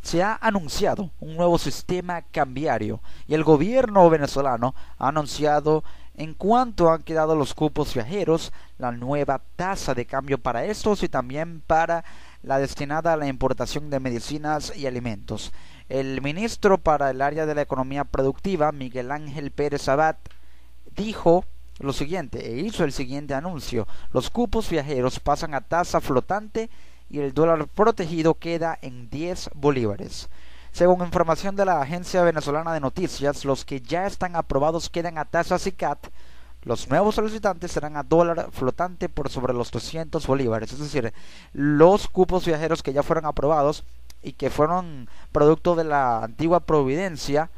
Se ha anunciado un nuevo sistema cambiario y el gobierno venezolano ha anunciado en cuánto han quedado los cupos viajeros, la nueva tasa de cambio para estos y también para la destinada a la importación de medicinas y alimentos. El ministro para el área de la economía productiva, Miguel Ángel Pérez Abad, dijo lo siguiente e hizo el siguiente anuncio: los cupos viajeros pasan a tasa flotante y el dólar protegido queda en 10 bolívares. Según información de la Agencia Venezolana de Noticias, los que ya están aprobados quedan a tasa SICAT. Los nuevos solicitantes serán a dólar flotante por sobre los 200 bolívares. Es decir, los cupos viajeros que ya fueron aprobados y que fueron producto de la antigua Providencia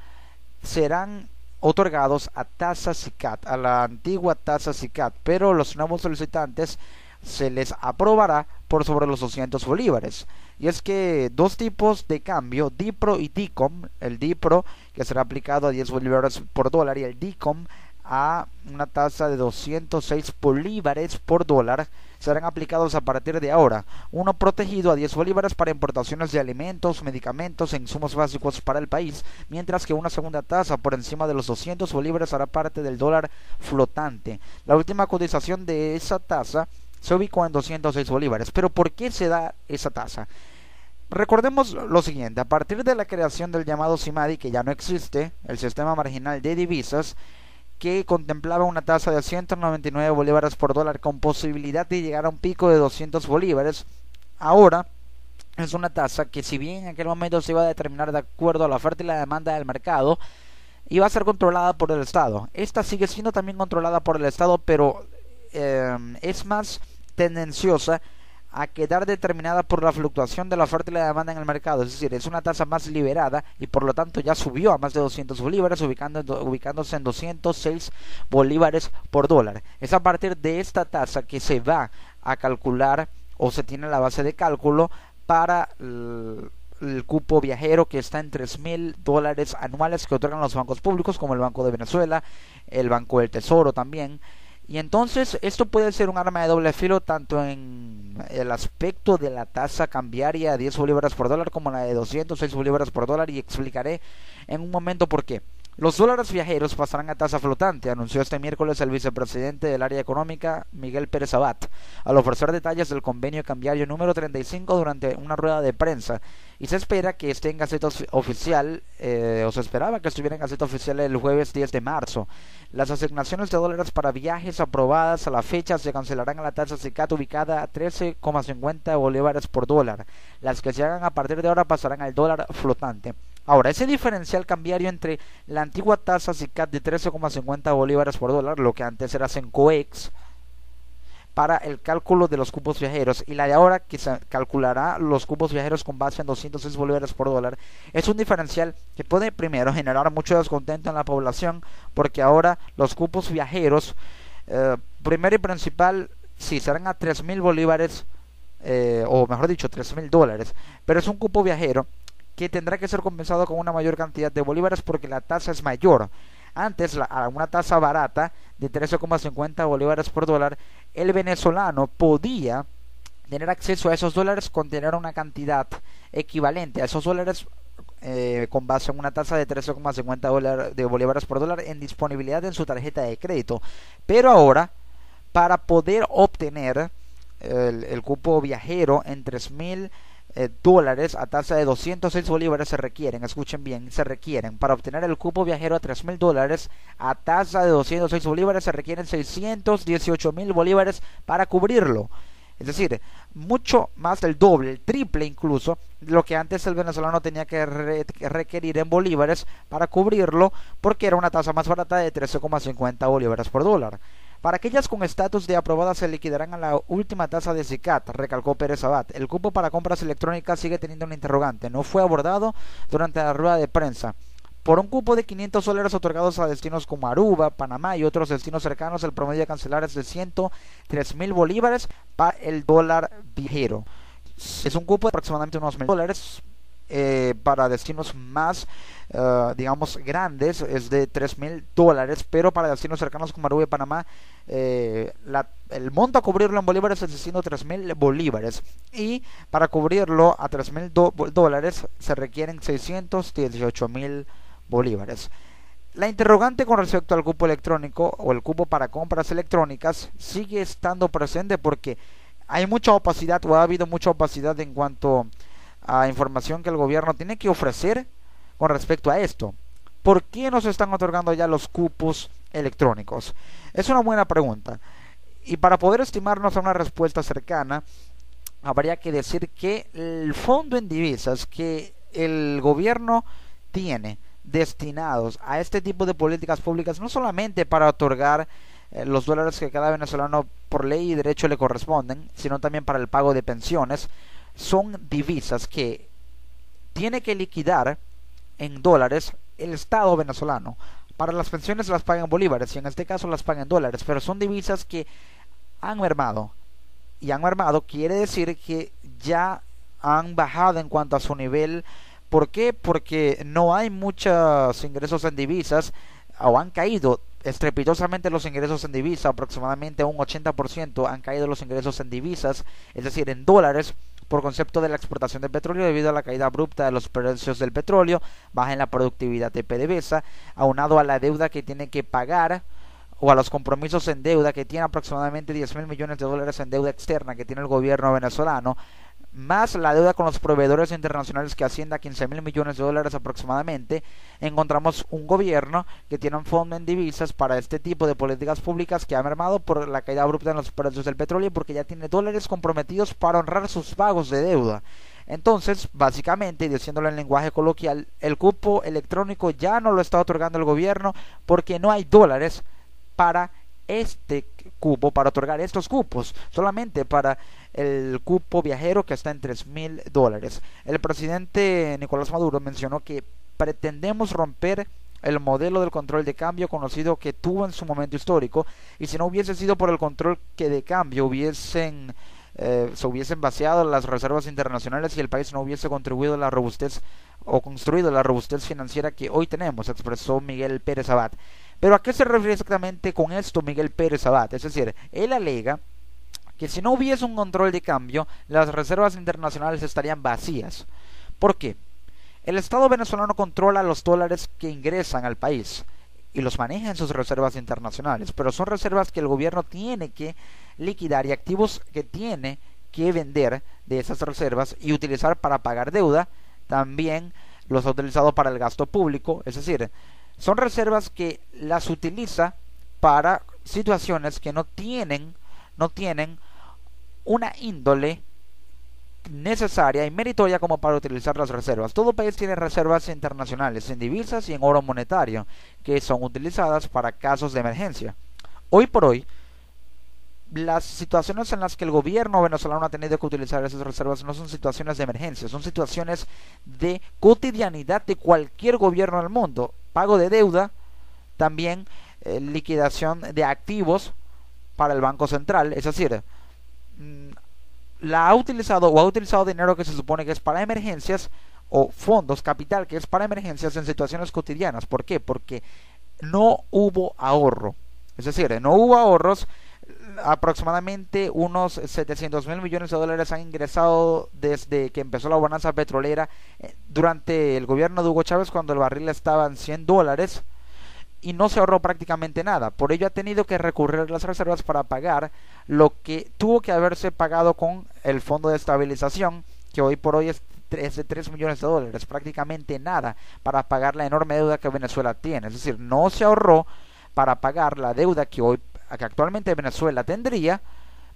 serán otorgados a tasa SICAT, a la antigua tasa SICAT, pero los nuevos solicitantes se les aprobará por sobre los 200 bolívares. Y es que dos tipos de cambio, DIPRO y DICOM, el DIPRO que será aplicado a 10 bolívares por dólar y el DICOM a una tasa de 206 bolívares por dólar, serán aplicados a partir de ahora. Uno protegido a 10 bolívares para importaciones de alimentos, medicamentos e insumos básicos para el país, mientras que una segunda tasa por encima de los 200 bolívares hará parte del dólar flotante. La última cotización de esa tasa se ubicó en 206 bolívares. ¿Pero por qué se da esa tasa? Recordemos lo siguiente: a partir de la creación del llamado SIMADI, que ya no existe, el sistema marginal de divisas, que contemplaba una tasa de 199 bolívares por dólar con posibilidad de llegar a un pico de 200 bolívares, ahora es una tasa que, si bien en aquel momento se iba a determinar de acuerdo a la oferta y la demanda del mercado, iba a ser controlada por el Estado. Esta sigue siendo también controlada por el Estado, pero es más tendenciosa a quedar determinada por la fluctuación de la oferta y la demanda en el mercado. Es decir, es una tasa más liberada y por lo tanto ya subió a más de 200 bolívares, ubicándose en 206 bolívares por dólar. Es a partir de esta tasa que se va a calcular, o se tiene la base de cálculo para el cupo viajero, que está en $3,000 anuales que otorgan los bancos públicos como el Banco de Venezuela, el Banco del Tesoro también. Y entonces esto puede ser un arma de doble filo tanto en el aspecto de la tasa cambiaria de 10 bolívares por dólar como la de 206 bolívares por dólar, y explicaré en un momento por qué. Los dólares viajeros pasarán a tasa flotante, anunció este miércoles el vicepresidente del área económica, Miguel Pérez Abad, al ofrecer detalles del convenio cambiario número 35 durante una rueda de prensa. Y se espera que esté en Gaceta Oficial, o se esperaba que estuviera en Gaceta Oficial el jueves 10 de marzo. Las asignaciones de dólares para viajes aprobadas a la fecha se cancelarán a la tasa SICAT ubicada a 13,50 bolívares por dólar. Las que se hagan a partir de ahora pasarán al dólar flotante. Ahora, ese diferencial cambiario entre la antigua tasa SICAT de 13,50 bolívares por dólar, lo que antes era CENCOEX, para el cálculo de los cupos viajeros, y la de ahora, que se calculará los cupos viajeros con base en 206 bolívares por dólar, es un diferencial que puede primero generar mucho descontento en la población, porque ahora los cupos viajeros, primero y principal, sí, serán a 3,000 bolívares, o mejor dicho, $3,000, pero es un cupo viajero que tendrá que ser compensado con una mayor cantidad de bolívares porque la tasa es mayor. Antes, a una tasa barata de 13,50 bolívares por dólar, el venezolano podía tener acceso a esos dólares con tener una cantidad equivalente a esos dólares, con base en una tasa de 13,50 de bolívares por dólar en disponibilidad en su tarjeta de crédito. Pero ahora, para poder obtener el cupo viajero en 3,000 dólares a tasa de 206 bolívares se requieren, escuchen bien, se requieren, para obtener el cupo viajero a 3,000 dólares a tasa de 206 bolívares se requieren 618,000 bolívares para cubrirlo. Es decir, mucho más del doble, el triple incluso, lo que antes el venezolano tenía que requerir en bolívares para cubrirlo, porque era una tasa más barata de 13,50 bolívares por dólar. Para aquellas con estatus de aprobada se liquidarán a la última tasa de SICAT, recalcó Pérez Abad. El cupo para compras electrónicas sigue teniendo un interrogante. No fue abordado durante la rueda de prensa. Por un cupo de 500 dólares otorgados a destinos como Aruba, Panamá y otros destinos cercanos, el promedio a cancelar es de 103,000 bolívares para el dólar viajero. Es un cupo de aproximadamente unos $1,000. para destinos más, digamos, grandes es de $3,000, pero para destinos cercanos como Aruba y Panamá, el monto a cubrirlo en bolívares es de 103,000 bolívares, y para cubrirlo a $3,000 se requieren 618,000 bolívares. La interrogante con respecto al cupo electrónico o el cupo para compras electrónicas sigue estando presente porque hay mucha opacidad, o ha habido mucha opacidad en cuanto a información que el gobierno tiene que ofrecer con respecto a esto. ¿Por qué no se están otorgando ya los cupos electrónicos? Es una buena pregunta, y para poder estimarnos a una respuesta cercana habría que decir que el fondo en divisas que el gobierno tiene destinados a este tipo de políticas públicas, no solamente para otorgar los dólares que cada venezolano por ley y derecho le corresponden, sino también para el pago de pensiones, son divisas que tiene que liquidar en dólares el Estado venezolano. Para las pensiones las pagan en bolívares y en este caso las pagan en dólares, pero son divisas que han mermado. Y han mermado quiere decir que ya han bajado en cuanto a su nivel. ¿Por qué? Porque no hay muchos ingresos en divisas, o han caído estrepitosamente los ingresos en divisas, aproximadamente un 80% han caído los ingresos en divisas, es decir, en dólares, por concepto de la exportación de petróleo debido a la caída abrupta de los precios del petróleo, baja en la productividad de PDVSA, aunado a la deuda que tiene que pagar, o a los compromisos en deuda que tiene aproximadamente 10,000 millones de dólares en deuda externa que tiene el gobierno venezolano, más la deuda con los proveedores internacionales que asciende a 15,000 millones de dólares aproximadamente. Encontramos un gobierno que tiene un fondo en divisas para este tipo de políticas públicas que ha mermado por la caída abrupta en los precios del petróleo, porque ya tiene dólares comprometidos para honrar sus pagos de deuda. Entonces, básicamente, diciéndolo en lenguaje coloquial, el cupo electrónico ya no lo está otorgando el gobierno porque no hay dólares para este cupo, para otorgar estos cupos, solamente para el cupo viajero que está en $3,000. El presidente Nicolás Maduro mencionó que pretendemos romper el modelo del control de cambio conocido que tuvo en su momento histórico, y si no hubiese sido por el control que de cambio se hubiesen vaciado las reservas internacionales y el país no hubiese contribuido a la robustez o construido la robustez financiera que hoy tenemos, expresó Miguel Pérez Abad. Pero ¿a qué se refiere exactamente con esto Miguel Pérez Abad? Es decir, él alega que si no hubiese un control de cambio, las reservas internacionales estarían vacías. ¿Por qué? El Estado venezolano controla los dólares que ingresan al país y los maneja en sus reservas internacionales, pero son reservas que el gobierno tiene que liquidar y activos que tiene que vender de esas reservas y utilizar para pagar deuda. También los ha utilizado para el gasto público, es decir, son reservas que las utiliza para situaciones que no tienen una índole necesaria y meritoria como para utilizar las reservas. Todo país tiene reservas internacionales en divisas y en oro monetario que son utilizadas para casos de emergencia. Hoy por hoy, las situaciones en las que el gobierno venezolano ha tenido que utilizar esas reservas no son situaciones de emergencia, son situaciones de cotidianidad de cualquier gobierno del mundo. Pago de deuda, también liquidación de activos para el Banco Central, es decir, ha utilizado dinero que se supone que es para emergencias, o fondos, capital que es para emergencias en situaciones cotidianas. ¿Por qué? Porque no hubo ahorro, es decir, no hubo ahorros. Aproximadamente unos 700,000 millones de dólares han ingresado desde que empezó la bonanza petrolera durante el gobierno de Hugo Chávez, cuando el barril estaba en $100, y no se ahorró prácticamente nada. Por ello ha tenido que recurrir a las reservas para pagar lo que tuvo que haberse pagado con el fondo de estabilización, que hoy por hoy es de 3 millones de dólares, prácticamente nada para pagar la enorme deuda que Venezuela tiene. Es decir, no se ahorró para pagar la deuda que actualmente Venezuela tendría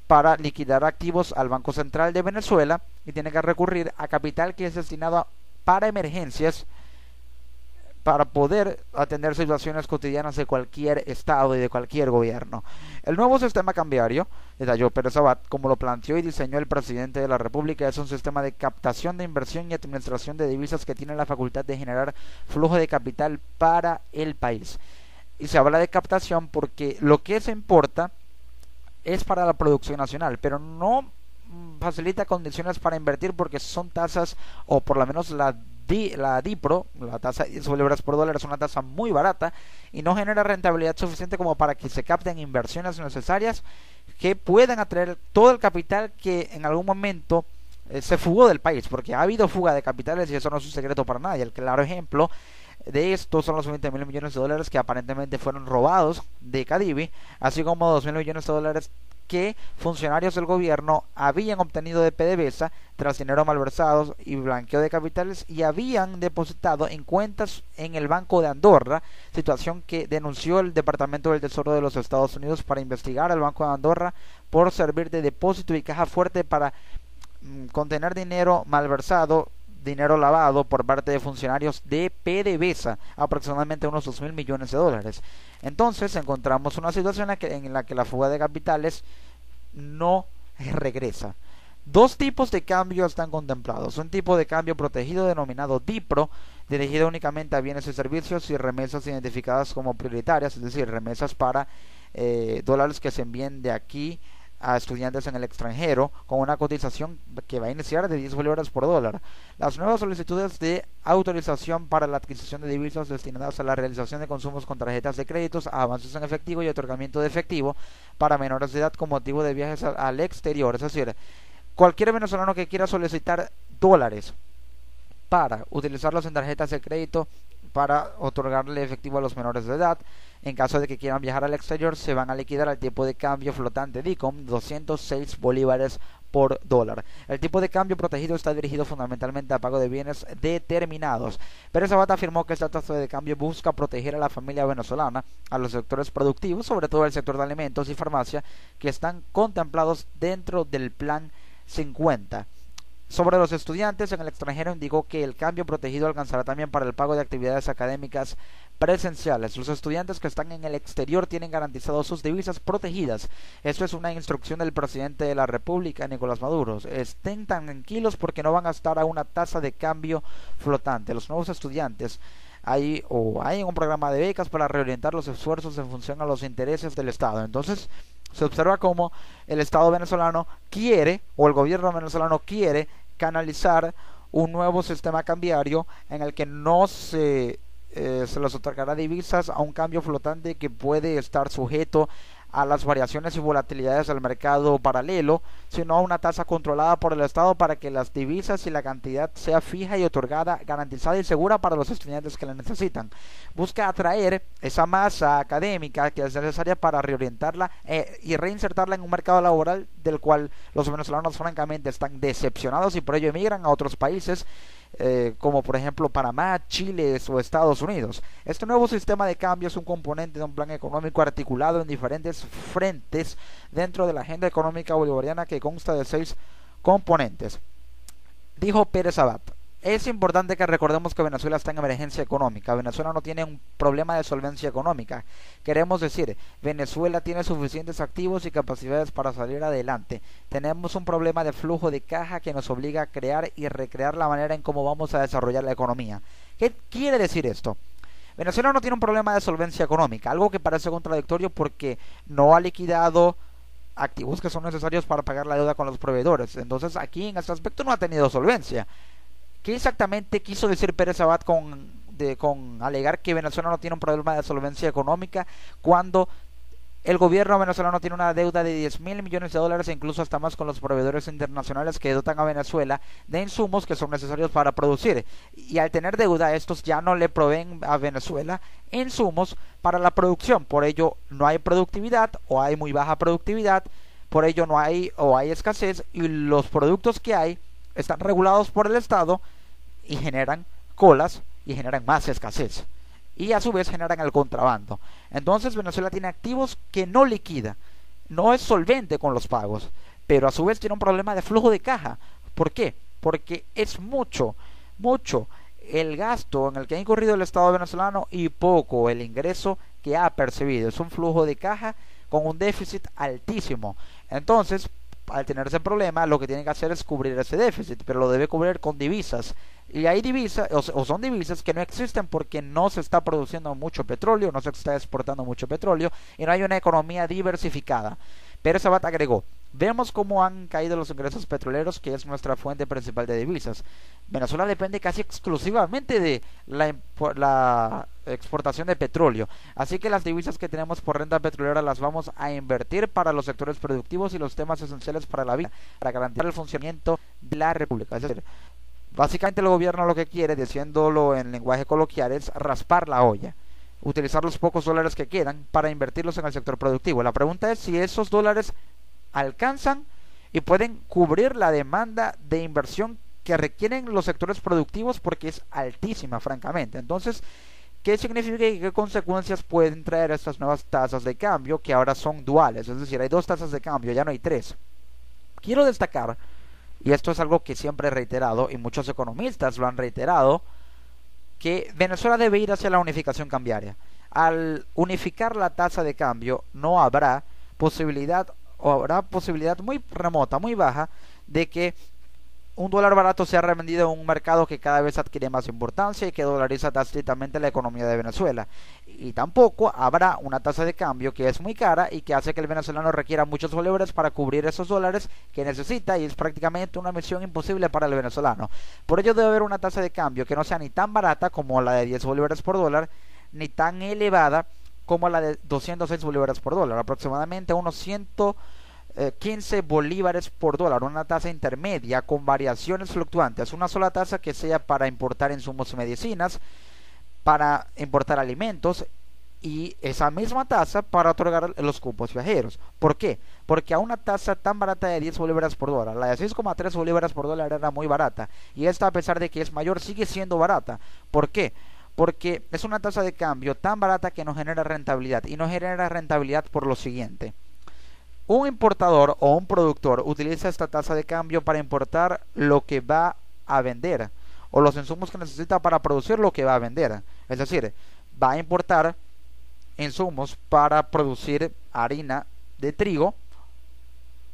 para liquidar activos al Banco Central de Venezuela, y tiene que recurrir a capital que es destinado para emergencias, para poder atender situaciones cotidianas de cualquier estado y de cualquier gobierno. El nuevo sistema cambiario, detalló Pérez Abad, como lo planteó y diseñó el presidente de la República, es un sistema de captación de inversión y administración de divisas que tiene la facultad de generar flujo de capital para el país. Y se habla de captación porque lo que se importa es para la producción nacional, pero no facilita condiciones para invertir porque son tasas, o por lo menos la DIPRO, la tasa de 10 bolívares por dólar, es una tasa muy barata y no genera rentabilidad suficiente como para que se capten inversiones necesarias que puedan atraer todo el capital que en algún momento se fugó del país, porque ha habido fuga de capitales y eso no es un secreto para nadie. El claro ejemplo de esto son los 20 mil millones de dólares que aparentemente fueron robados de Cadivi, así como 2 mil millones de dólares que funcionarios del gobierno habían obtenido de PDVSA tras dinero malversados y blanqueo de capitales y habían depositado en cuentas en el Banco de Andorra, situación que denunció el Departamento del Tesoro de los Estados Unidos para investigar al Banco de Andorra por servir de depósito y caja fuerte para contener dinero malversado, dinero lavado por parte de funcionarios de PDVSA, aproximadamente unos 2 mil millones de dólares. Entonces encontramos una situación en la que la fuga de capitales no regresa. Dos tipos de cambio están contemplados: un tipo de cambio protegido denominado DIPRO, dirigido únicamente a bienes y servicios y remesas identificadas como prioritarias, es decir, remesas para dólares que se envíen de aquí a estudiantes en el extranjero, con una cotización que va a iniciar de 10 bolívares por dólar. Las nuevas solicitudes de autorización para la adquisición de divisas destinadas a la realización de consumos con tarjetas de créditos, avances en efectivo y otorgamiento de efectivo para menores de edad con motivo de viajes al exterior. Es decir, cualquier venezolano que quiera solicitar dólares para utilizarlos en tarjetas de crédito para otorgarle efectivo a los menores de edad, en caso de que quieran viajar al exterior, se van a liquidar al tipo de cambio flotante DICOM, 206 bolívares por dólar. El tipo de cambio protegido está dirigido fundamentalmente a pago de bienes determinados. Pérez Abad afirmó que esta tasa de cambio busca proteger a la familia venezolana, a los sectores productivos, sobre todo el sector de alimentos y farmacia, que están contemplados dentro del Plan 50. Sobre los estudiantes en el extranjero, indicó que el cambio protegido alcanzará también para el pago de actividades académicas presenciales. Los estudiantes que están en el exterior tienen garantizados sus divisas protegidas. Esto es una instrucción del presidente de la República, Nicolás Maduro. Estén tan tranquilos porque no van a estar a una tasa de cambio flotante. Los nuevos estudiantes hay un programa de becas para reorientar los esfuerzos en función a los intereses del Estado. Entonces se observa cómo el Estado venezolano quiere, o el gobierno venezolano quiere, canalizar un nuevo sistema cambiario en el que no se les otorgará divisas a un cambio flotante que puede estar sujeto a las variaciones y volatilidades del mercado paralelo, sino a una tasa controlada por el Estado para que las divisas y la cantidad sea fija y otorgada, garantizada y segura para los estudiantes que la necesitan. Busca atraer esa masa académica que es necesaria para reorientarla y reinsertarla en un mercado laboral del cual los venezolanos francamente están decepcionados y por ello emigran a otros países, como por ejemplo Panamá, Chile o Estados Unidos. Este nuevo sistema de cambio es un componente de un plan económico articulado en diferentes frentes dentro de la agenda económica bolivariana que consta de 6 componentes. Dijo Pérez Abad: es importante que recordemos que Venezuela está en emergencia económica. Venezuela no tiene un problema de solvencia económica. Queremos decir, Venezuela tiene suficientes activos y capacidades para salir adelante. Tenemos un problema de flujo de caja que nos obliga a crear y recrear la manera en cómo vamos a desarrollar la economía. ¿Qué quiere decir esto? Venezuela no tiene un problema de solvencia económica, algo que parece contradictorio porque no ha liquidado activos que son necesarios para pagar la deuda con los proveedores. Entonces aquí en este aspecto no ha tenido solvencia. ¿Qué exactamente quiso decir Pérez Abad con alegar que Venezuela no tiene un problema de solvencia económica cuando el gobierno venezolano tiene una deuda de 10 mil millones de dólares e incluso hasta más con los proveedores internacionales que dotan a Venezuela de insumos que son necesarios para producir? Y al tener deuda, estos ya no le proveen a Venezuela insumos para la producción. Por ello no hay productividad o hay muy baja productividad, por ello no hay o hay escasez y los productos que hay están regulados por el Estado y generan colas y generan más escasez y a su vez generan el contrabando. Entonces Venezuela tiene activos que no liquida, no es solvente con los pagos, pero a su vez tiene un problema de flujo de caja. ¿Por qué? Porque es mucho el gasto en el que ha incurrido el Estado venezolano y poco el ingreso que ha percibido. Es un flujo de caja con un déficit altísimo. Entonces, al tener ese problema, lo que tiene que hacer es cubrir ese déficit, pero lo debe cubrir con divisas. Y hay divisas, o son divisas que no existen porque no se está produciendo mucho petróleo, no se está exportando mucho petróleo y no hay una economía diversificada. Pérez Abad agregó: vemos cómo han caído los ingresos petroleros, que es nuestra fuente principal de divisas. Venezuela depende casi exclusivamente de la exportación de petróleo, así que las divisas que tenemos por renta petrolera las vamos a invertir para los sectores productivos y los temas esenciales para la vida, para garantizar el funcionamiento de la república. Es decir, básicamente el gobierno lo que quiere, diciéndolo en lenguaje coloquial, es raspar la olla, utilizar los pocos dólares que quedan para invertirlos en el sector productivo. La pregunta es si esos dólares alcanzan y pueden cubrir la demanda de inversión que requieren los sectores productivos, porque es altísima, francamente. Entonces, ¿qué significa y qué consecuencias pueden traer estas nuevas tasas de cambio, que ahora son duales? Es decir, hay dos tasas de cambio, ya no hay tres. Quiero destacar, y esto es algo que siempre he reiterado y muchos economistas lo han reiterado, que Venezuela debe ir hacia la unificación cambiaria. Al unificar la tasa de cambio no habrá posibilidad, o habrá posibilidad muy remota, muy baja, de que un dólar barato sea revendido en un mercado que cada vez adquiere más importancia y que dolariza tácitamente la economía de Venezuela. Y tampoco habrá una tasa de cambio que es muy cara y que hace que el venezolano requiera muchos bolívares para cubrir esos dólares que necesita, y es prácticamente una misión imposible para el venezolano. Por ello debe haber una tasa de cambio que no sea ni tan barata como la de 10 bolívares por dólar, ni tan elevada como la de 206 bolívares por dólar, aproximadamente unos 115 bolívares por dólar, una tasa intermedia con variaciones fluctuantes, una sola tasa que sea para importar insumos y medicinas, para importar alimentos, y esa misma tasa para otorgar los cupos viajeros. ¿Por qué? Porque a una tasa tan barata de 10 bolívares por dólar, la de 6,3 bolívares por dólar era muy barata, y esta, a pesar de que es mayor, sigue siendo barata. ¿Por qué? Porque es una tasa de cambio tan barata que no genera rentabilidad, y no genera rentabilidad por lo siguiente: un importador o un productor utiliza esta tasa de cambio para importar lo que va a vender, o los insumos que necesita para producir lo que va a vender. Es decir, va a importar insumos para producir harina de trigo,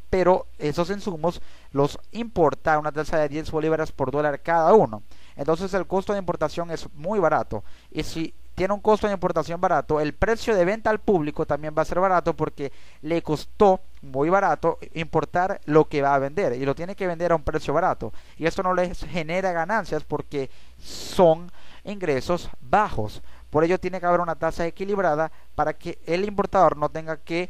pero esos insumos los importa a una tasa de 10 bolívares por dólar cada uno. Entonces el costo de importación es muy barato, y si tiene un costo de importación barato, el precio de venta al público también va a ser barato, porque le costó muy barato importar lo que va a vender y lo tiene que vender a un precio barato, y esto no les genera ganancias porque son ingresos bajos. Por ello tiene que haber una tasa equilibrada para que el importador no tenga que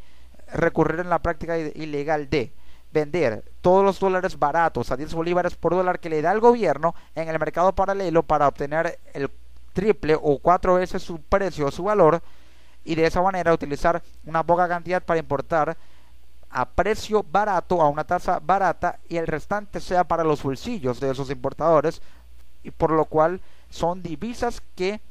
recurrir en la práctica ilegal de vender todos los dólares baratos a 10 bolívares por dólar que le da el gobierno en el mercado paralelo para obtener el triple o 4 veces su precio o su valor, y de esa manera utilizar una poca cantidad para importar a precio barato, a una tasa barata, y el restante sea para los bolsillos de esos importadores, y por lo cual son divisas que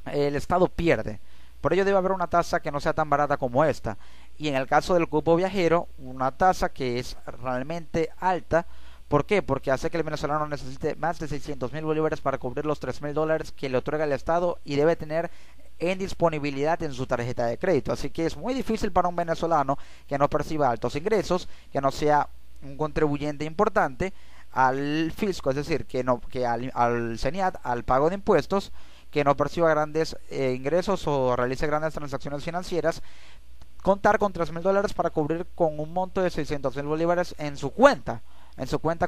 el Estado pierde. Por ello debe haber una tasa que no sea tan barata como esta, y en el caso del cupo viajero, una tasa que es realmente alta. ¿Por qué? Porque hace que el venezolano necesite más de 600.000 bolívares para cubrir los 3.000 dólares que le otorga el Estado y debe tener en disponibilidad en su tarjeta de crédito. Así que es muy difícil para un venezolano que no perciba altos ingresos, que no sea un contribuyente importante al fisco, es decir, que al CENIAT, al pago de impuestos, que no perciba grandes ingresos o realice grandes transacciones financieras, contar con 3.000 dólares para cubrir con un monto de 600.000 bolívares en su cuenta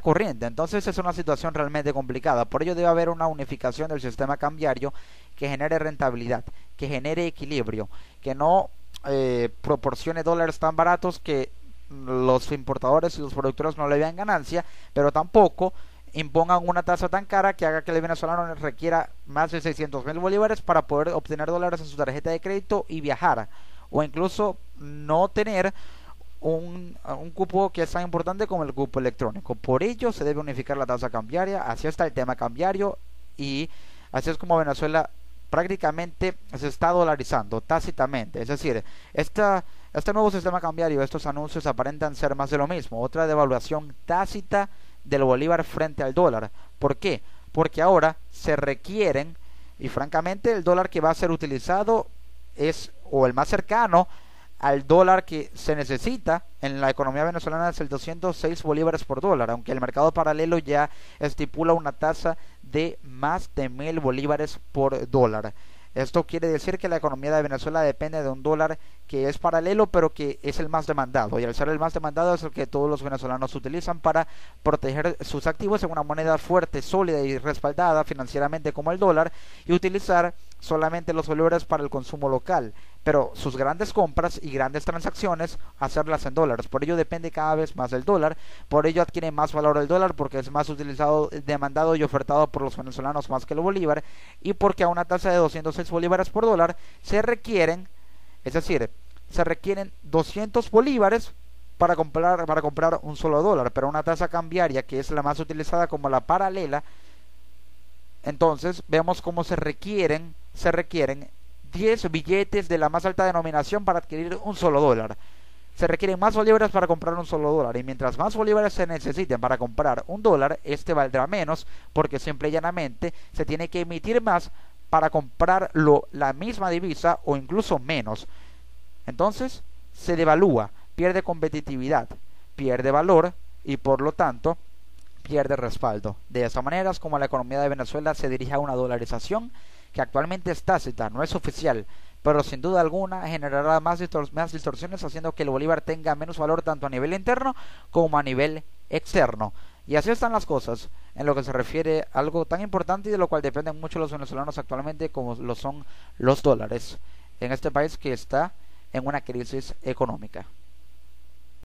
corriente. Entonces es una situación realmente complicada. Por ello debe haber una unificación del sistema cambiario que genere rentabilidad, que genere equilibrio, que no proporcione dólares tan baratos que los importadores y los productores no le vean ganancia, pero tampoco impongan una tasa tan cara que haga que el venezolano requiera más de 600.000 bolívares para poder obtener dólares en su tarjeta de crédito y viajar, o incluso no tener un cupo que es tan importante como el cupo electrónico. Por ello se debe unificar la tasa cambiaria. Así está el tema cambiario, y así es como Venezuela prácticamente se está dolarizando tácitamente. Es decir, este nuevo sistema cambiario, estos anuncios aparentan ser más de lo mismo, otra devaluación tácita del bolívar frente al dólar. ¿Por qué? Porque ahora se requieren, y francamente el dólar que va a ser utilizado es, o el más cercano al dólar que se necesita en la economía venezolana, es el 206 bolívares por dólar, aunque el mercado paralelo ya estipula una tasa de más de 1.000 bolívares por dólar. Esto quiere decir que la economía de Venezuela depende de un dólar que es paralelo, pero que es el más demandado. Y al ser el más demandado es el que todos los venezolanos utilizan para proteger sus activos en una moneda fuerte, sólida y respaldada financieramente como el dólar, y utilizar solamente los bolívares para el consumo local, pero sus grandes compras y grandes transacciones hacerlas en dólares. Por ello depende cada vez más del dólar, por ello adquiere más valor el dólar porque es más utilizado, demandado y ofertado por los venezolanos más que el bolívar, y porque a una tasa de 206 bolívares por dólar se requieren, es decir, se requieren 200 bolívares para comprar un solo dólar, pero una tasa cambiaria que es la más utilizada como la paralela. Entonces vemos cómo se requieren 10 billetes de la más alta denominación para adquirir un solo dólar. Se requieren más bolívares para comprar un solo dólar, y mientras más bolívares se necesiten para comprar un dólar, este valdrá menos, porque simple y llanamente se tiene que emitir más para comprar la misma divisa o incluso menos. Entonces se devalúa, pierde competitividad, pierde valor y por lo tanto pierde respaldo. De esa manera es como la economía de Venezuela se dirige a una dolarización que actualmente es tácita, no es oficial, pero sin duda alguna generará más distorsiones, haciendo que el bolívar tenga menos valor tanto a nivel interno como a nivel externo. Y así están las cosas en lo que se refiere a algo tan importante y de lo cual dependen mucho los venezolanos actualmente, como lo son los dólares en este país que está en una crisis económica.